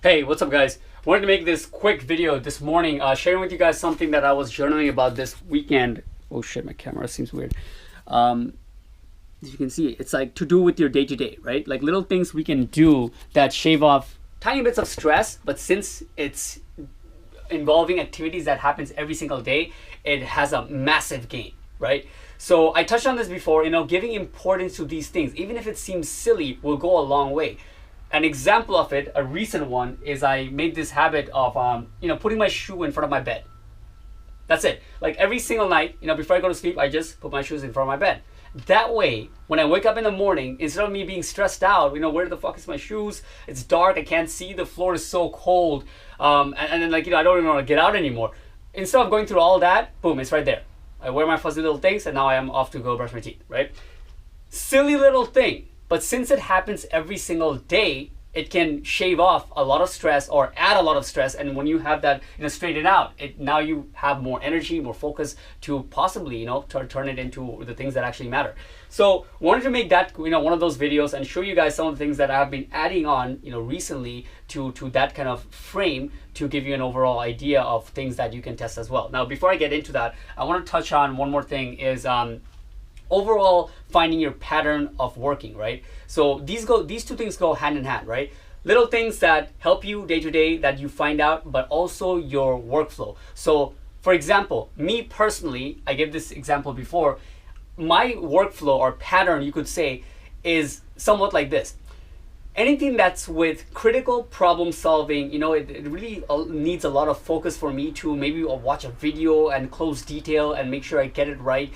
Hey, what's up guys? Wanted to make this quick video this morning, sharing with you guys something that I was journaling about this weekend. Oh shit, my camera seems weird. As you can see, it's like to do with your day-to-day, right? Like little things we can do that shave off tiny bits of stress, but since it's involving activities that happens every single day, it has a massive gain, right? So I touched on this before, giving importance to these things, even if it seems silly, will go a long way. An example of it, a recent one, is I made this habit of putting my shoe in front of my bed. That's it. Like every single night, before I go to sleep, I just put my shoes in front of my bed. That way, when I wake up in the morning, instead of me being stressed out, where the fuck is my shoes? It's dark, I can't see, the floor is so cold, and then I don't even want to get out anymore. Instead of going through all that, boom, it's right there. I wear my fuzzy little things, and now I am off to go brush my teeth, right? Silly little thing. But since it happens every single day, it can shave off a lot of stress or add a lot of stress. And when you have that, straightened out, now you have more energy, more focus to possibly, turn it into the things that actually matter. So wanted to make that, one of those videos and show you guys some of the things that I've been adding on, recently to that kind of frame to give you an overall idea of things that you can test as well. Now, before I get into that, I want to touch on one more thing is, overall finding your pattern of working, right? So these two things go hand in hand, right? Little things that help you day to day that you find out, but also your workflow. So for example, me personally, I gave this example before, my workflow or pattern, you could say, is somewhat like this. Anything that's with critical problem solving, it really needs a lot of focus for me to maybe watch a video and close detail and make sure I get it right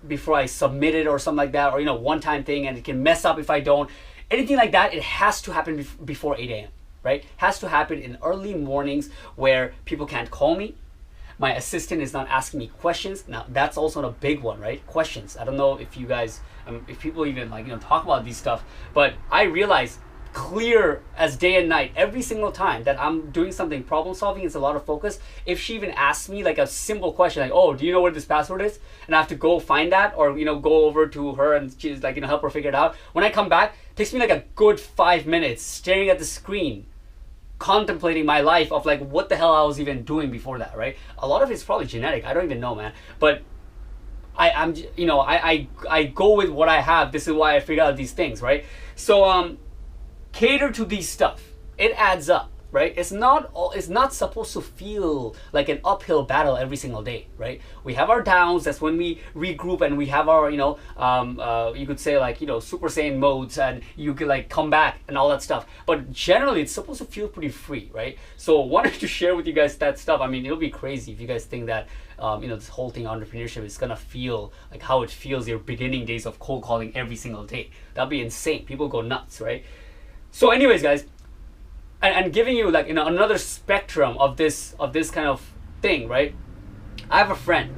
before I submit it or something like that, or one-time thing, and it can mess up if I don't. Anything like that, it has to happen before 8 a.m., right? Has to happen in early mornings where people can't call me. My assistant is not asking me questions. Now that's also a big one, right? Questions. I don't know if you guys, if people even talk about these stuff, but I realize clear as day and night every single time that I'm doing something problem solving, it's a lot of focus. If she even asks me like a simple question like, oh, do you know what this password is? And I have to go find that, or go over to her and she's like, help her figure it out. When I come back, it takes me like a good 5 minutes staring at the screen, contemplating my life of like what the hell I was even doing before that, right? A lot of it's probably genetic. I don't even know, man. But I go with what I have. This is why I figure out these things, right? So cater to these stuff. It adds up, right? It's not supposed to feel like an uphill battle every single day, right? We have our downs. That's when we regroup and we have our you could say like Super Saiyan modes, and you can like come back and all that stuff. But generally it's supposed to feel pretty free, right? So wanted to share with you guys that stuff. I mean, it'll be crazy if you guys think that this whole thing, entrepreneurship, is gonna feel like how it feels your beginning days of cold calling every single day. That'd be insane. People go nuts, right? So anyways, guys, and giving you like another spectrum of this kind of thing, right? I have a friend.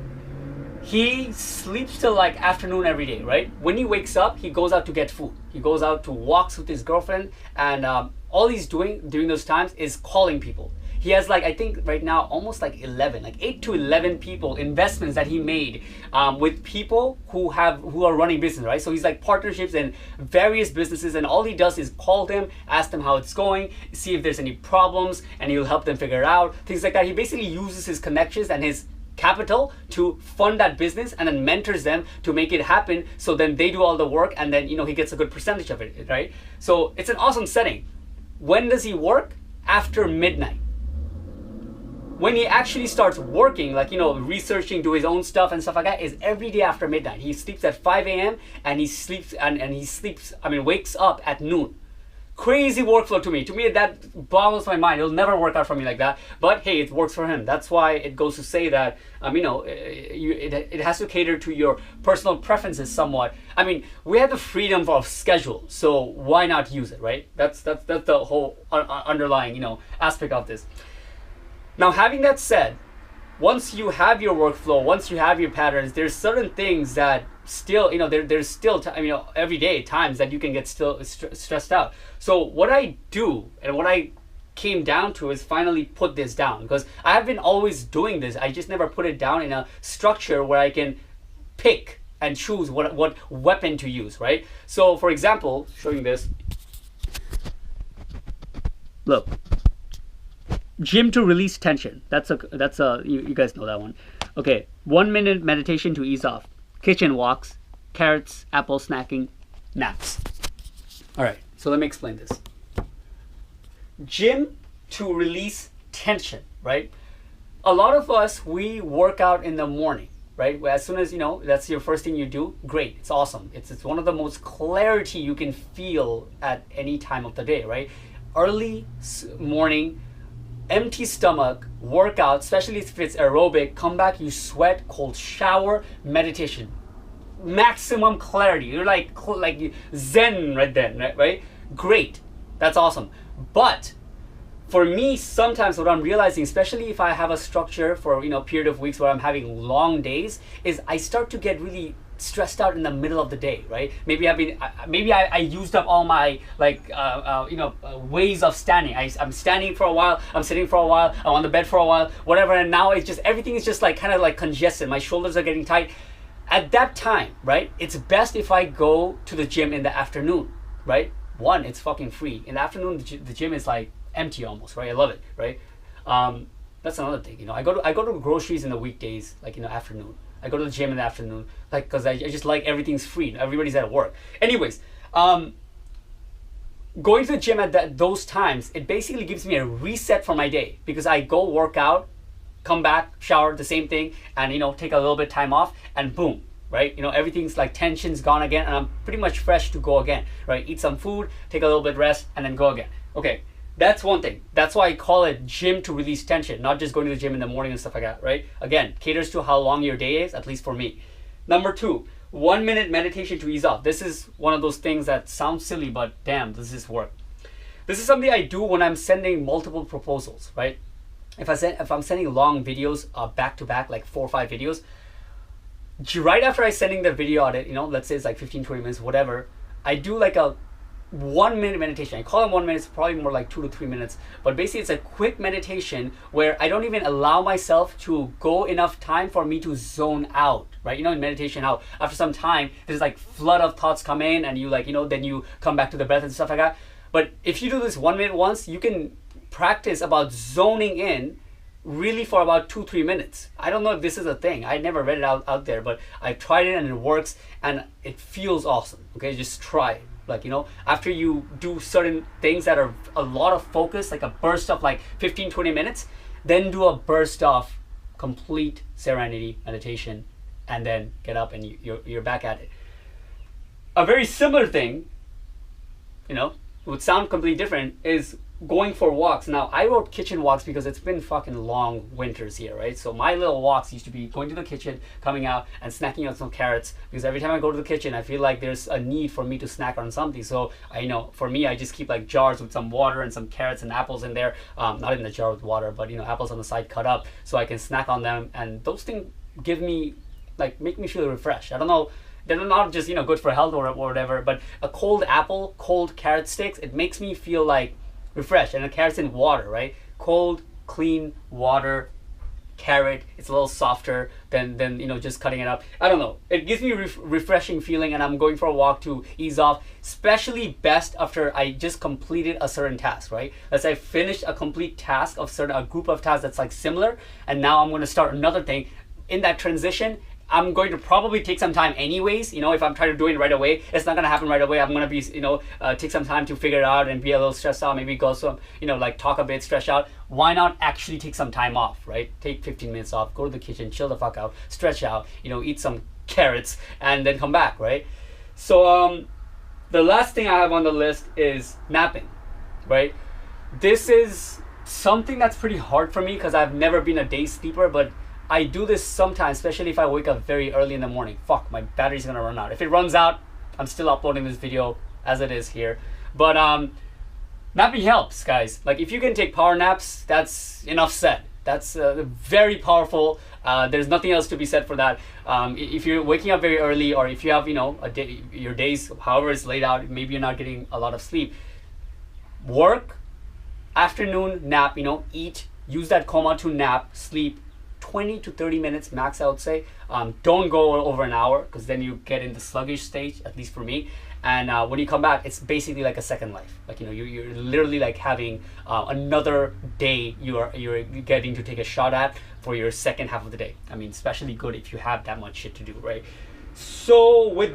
He sleeps till like afternoon every day, right? When he wakes up, he goes out to get food. He goes out to walks with his girlfriend, and all he's doing during those times is calling people. He has like, I think right now, almost like 8 to 11 people, investments that he made with people who are running business, right? So he's like partnerships in various businesses, and all he does is call them, ask them how it's going, see if there's any problems, and he'll help them figure it out, things like that. He basically uses his connections and his capital to fund that business, and then mentors them to make it happen. So then they do all the work, and then he gets a good percentage of it, right? So it's an awesome setting. When does he work? After midnight. When he actually starts working, like researching, do his own stuff and stuff like that, is every day after midnight. He sleeps at 5 a.m. and he sleeps wakes up at noon. Crazy workflow to me. To me, that boggles my mind. It'll never work out for me like that. But hey, it works for him. That's why it goes to say that it has to cater to your personal preferences somewhat. I mean, we have the freedom of schedule, so why not use it, right? That's the whole underlying aspect of this. Now, having that said, once you have your workflow, once you have your patterns, there's certain things that still, there's still, every day times that you can get still stressed out. So what I do and what I came down to is finally put this down, because I have been always doing this. I just never put it down in a structure where I can pick and choose what weapon to use, right? So for example, showing this, look, Gym to release tension. You guys know that one. Okay, 1 minute meditation to ease off. Kitchen walks, carrots, apple snacking, naps. All right, so let me explain this. Gym to release tension, right? A lot of us, we work out in the morning, right? As soon as, that's your first thing you do, great, it's awesome. It's one of the most clarity you can feel at any time of the day, right? Early morning, empty stomach, workout, especially if it's aerobic, come back, you sweat, cold shower, meditation. Maximum clarity. You're like Zen right then, right? Great. That's awesome. But for me, sometimes what I'm realizing, especially if I have a structure for a period of weeks where I'm having long days, is I start to get really stressed out in the middle of the day, right? Maybe I used up all my ways of standing. I'm standing for a while, I'm sitting for a while, I'm on the bed for a while, whatever, and now it's just everything is just like kind of like congested. My shoulders are getting tight. At that time, right? It's best if I go to the gym in the afternoon, right? One, it's fucking free. In the afternoon, the gym is like empty almost, right? I love it, right? That's another thing, I go to groceries in the weekdays, like afternoon. I go to the gym in the afternoon, like, because I just like everything's free. Everybody's at work. Anyways, going to the gym at those times, it basically gives me a reset for my day, because I go work out, come back, shower, the same thing, and take a little bit of time off, and boom, right? Everything's like tension's gone again, and I'm pretty much fresh to go again, right? Eat some food, take a little bit rest, and then go again. Okay. That's one thing. That's why I call it gym to release tension, not just going to the gym in the morning and stuff like that, right? Again, caters to how long your day is, at least for me. Number 2, 1 minute meditation to ease off. This is one of those things that sounds silly, but damn, does this work? This is something I do when I'm sending multiple proposals, right? If I'm sending long videos back to back, like 4 or 5 videos, right after I sending the video audit, let's say it's like 15, 20 minutes, whatever, I do like a 1 minute meditation. I call it 1 minute, it's probably more like 2 to 3 minutes. But basically it's a quick meditation where I don't even allow myself to go enough time for me to zone out, right? In meditation, how after some time, there's like flood of thoughts come in and you then you come back to the breath and stuff like that. But if you do this 1 minute once, you can practice about zoning in really for about 2-3 minutes. I don't know if this is a thing. I never read it out there, but I've tried it and it works and it feels awesome. Okay, just try it. Like, after you do certain things that are a lot of focus, like a burst of like 15-20 minutes, then do a burst of complete serenity meditation, and then get up and you're back at it. A very similar thing, would sound completely different, is going for walks. Now, I wrote kitchen walks because it's been fucking long winters here, right? So my little walks used to be going to the kitchen, coming out and snacking on some carrots, because every time I go to the kitchen, I feel like there's a need for me to snack on something. So for me, I just keep like jars with some water and some carrots and apples in there. Not in the jar with water, but apples on the side cut up so I can snack on them. And those things make me feel refreshed. I don't know. They're not just, good for health or whatever, but a cold apple, cold carrot sticks, it makes me feel like refreshed. And the carrot's in water, right? Cold, clean water, carrot, it's a little softer than just cutting it up. I don't know. It gives me a refreshing feeling, and I'm going for a walk to ease off, especially best after I just completed a certain task, right? Let's say I finished a complete task of a group of tasks that's like similar, and now I'm going to start another thing. In that transition, I'm going to probably take some time anyways. If I'm trying to do it right away, it's not going to happen right away. I'm going to be, take some time to figure it out and be a little stressed out. Maybe go some, talk a bit, stretch out. Why not actually take some time off, right? Take 15 minutes off, go to the kitchen, chill the fuck out, stretch out, eat some carrots, and then come back, right? So the last thing I have on the list is napping, right? This is something that's pretty hard for me because I've never been a day sleeper, but I do this sometimes, especially if I wake up very early in the morning. Fuck, my battery's gonna run out. If it runs out, I'm still uploading this video as it is here. But napping helps, guys. Like, if you can take power naps, that's enough said. That's very powerful. There's nothing else to be said for that. If you're waking up very early, or if you have, a day, your days, however it's laid out, maybe you're not getting a lot of sleep. Work, afternoon nap, eat, use that coma to nap, sleep, 20 to 30 minutes max, I would say. Don't go over an hour, because then you get in the sluggish stage, at least for me. And when you come back, it's basically like a second life. Like, you know, you're literally like having another day you're getting to take a shot at for your second half of the day. I mean, especially good if you have that much shit to do, right? So with